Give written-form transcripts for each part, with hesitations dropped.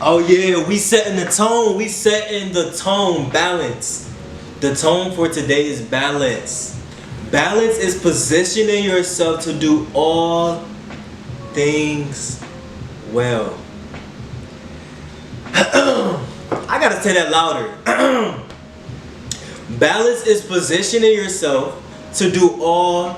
Oh yeah, we setting the tone. We setting the tone. Balance. The tone for today is balance. Balance is positioning yourself to do all things well. I gotta say that louder. Balance is positioning yourself to do all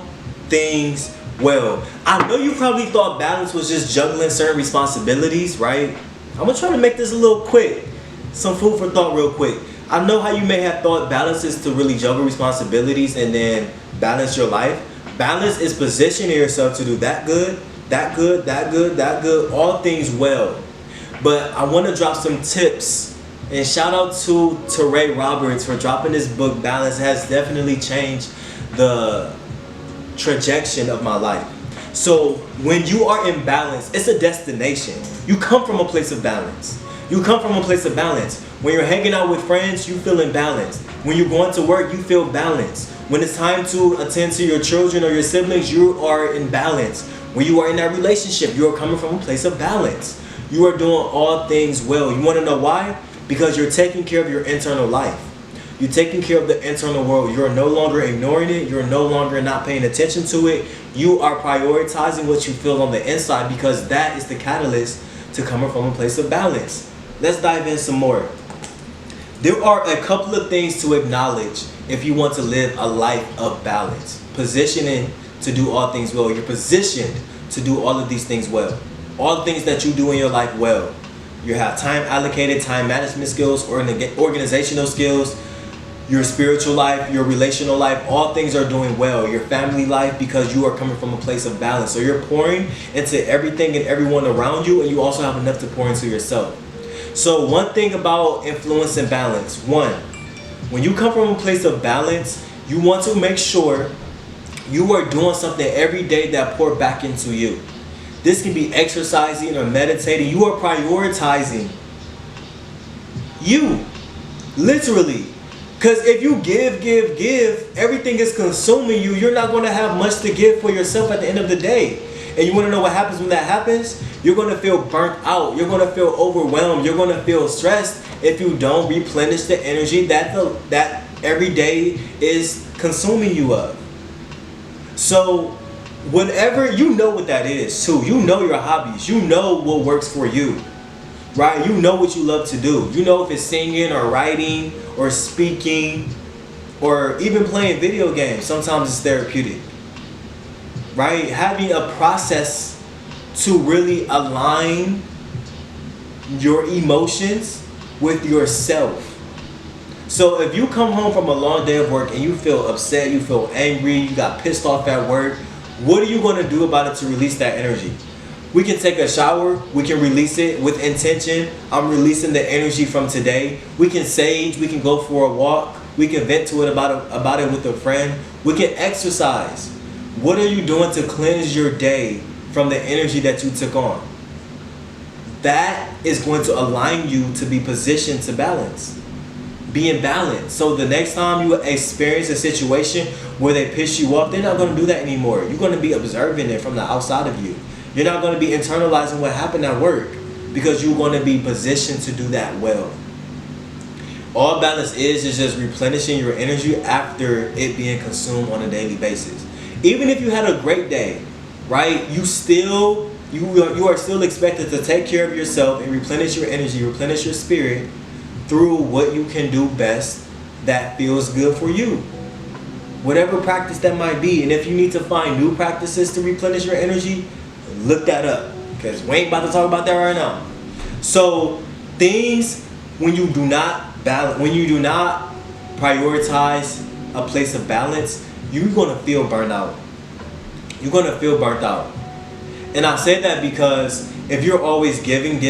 things well. I know you probably thought balance was just juggling certain responsibilities, right? I'm gonna try to make this a little quick. Some food for thought, real quick. I know how you may have thought balance is to really juggle responsibilities and then balance your life. Balance is positioning yourself to do that good, that good, that good, that good, all things well. But I want to drop some tips. And shout out to Teray Roberts for dropping this book. Balance has definitely changed the trajectory of my life. So when you are in balance, it's a destination. You come from a place of balance. You come from a place of balance. When you're hanging out with friends, you feel in balance. When you're going to work, you feel balanced. When it's time to attend to your children or your siblings, you are in balance. When you are in that relationship, you are coming from a place of balance. You are doing all things well. You want to know why? Because you're taking care of your internal life. You're taking care of the internal world. You're no longer ignoring it. You're no longer not paying attention to it. You are prioritizing what you feel on the inside because that is the catalyst to coming from a place of balance. Let's dive in some more. There are a couple of things to acknowledge if you want to live a life of balance. Positioning to do all things well. You're positioned to do all of these things well. All the things that you do in your life well. You have time allocated, time management skills, organizational skills, your spiritual life, your relational life, all things are doing well. Your family life, because you are coming from a place of balance. So you're pouring into everything and everyone around you, and you also have enough to pour into yourself. So one thing about influence and balance. One, when you come from a place of balance, you want to make sure you are doing something every day that pour back into you. This can be exercising or meditating. You are prioritizing you, literally. Because if you give, everything is consuming you. You're not going to have much to give for yourself at the end of the day. And you want to know what happens when that happens? You're going to feel burnt out. You're going to feel overwhelmed. You're going to feel stressed if you don't replenish the energy that every day is consuming you of. So whenever you know what that is too, you know your hobbies, you know what works for you, right? You know what you love to do. You know if it's singing or writing or speaking or even playing video games. Sometimes it's therapeutic, right? Having a process to really align your emotions with yourself. So if you come home from a long day of work and you feel upset, you feel angry, you got pissed off at work, what are you going to do about it to release that energy? We can take a shower. We can release it with intention. I'm releasing the energy from today. We can sage. We can go for a walk. We can vent to it about it with a friend. We can exercise. What are you doing to cleanse your day from the energy that you took on? That is going to align you to be positioned to balance. Be in balance. So the next time you experience a situation where they piss you off, they're not going to do that anymore. You're going to be observing it from the outside of you. You're not going to be internalizing what happened at work because you're going to be positioned to do that well. All balance is just replenishing your energy after it being consumed on a daily basis. Even if you had a great day, right? You are still expected to take care of yourself and replenish your energy, replenish your spirit through what you can do best that feels good for you. Whatever practice that might be. And if you need to find new practices to replenish your energy, look that up. Because we ain't about to talk about that right now. So things when you do not prioritize a place of balance, you're gonna feel burnt out. You're gonna feel burnt out. And I say that because if you're always giving,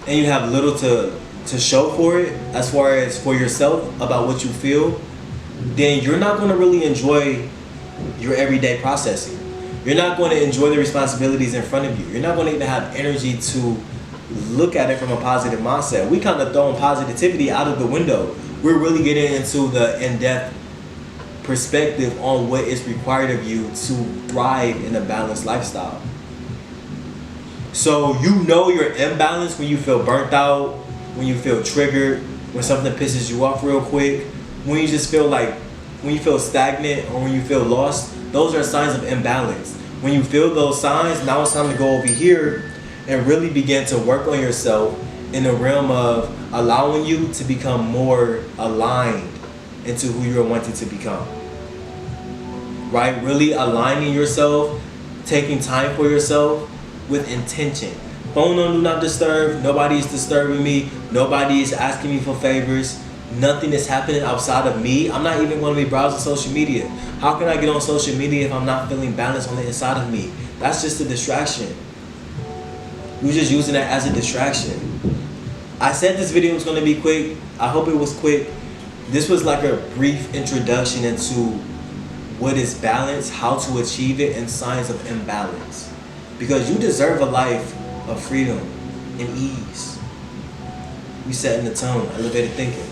and you have little to show for it as far as for yourself about what you feel, then you're not going to really enjoy your everyday processing. You're not going to enjoy the responsibilities in front of you. You're not going to even have energy to look at it from a positive mindset. We kind of throwing positivity out of the window. We're really getting into the in-depth perspective on what is required of you to thrive in a balanced lifestyle. So you know you're imbalanced when you feel burnt out, when you feel triggered, when something pisses you off real quick, when you just feel like, when you feel stagnant or when you feel lost. Those are signs of imbalance. When you feel those signs, now it's time to go over here and really begin to work on yourself in the realm of allowing you to become more aligned into who you're wanting to become. Right? Really aligning yourself, taking time for yourself with intention. Phone on do not disturb. Nobody is disturbing me. Nobody is asking me for favors. Nothing is happening outside of me. I'm not even going to be browsing social media. How can I get on social media if I'm not feeling balanced on the inside of me? That's just a distraction. You're just using that as a distraction. I said this video was going to be quick. I hope it was quick. This was like a brief introduction into what is balance, how to achieve it, and signs of imbalance. Because you deserve a life of freedom and ease. We setting the tone, elevated thinking.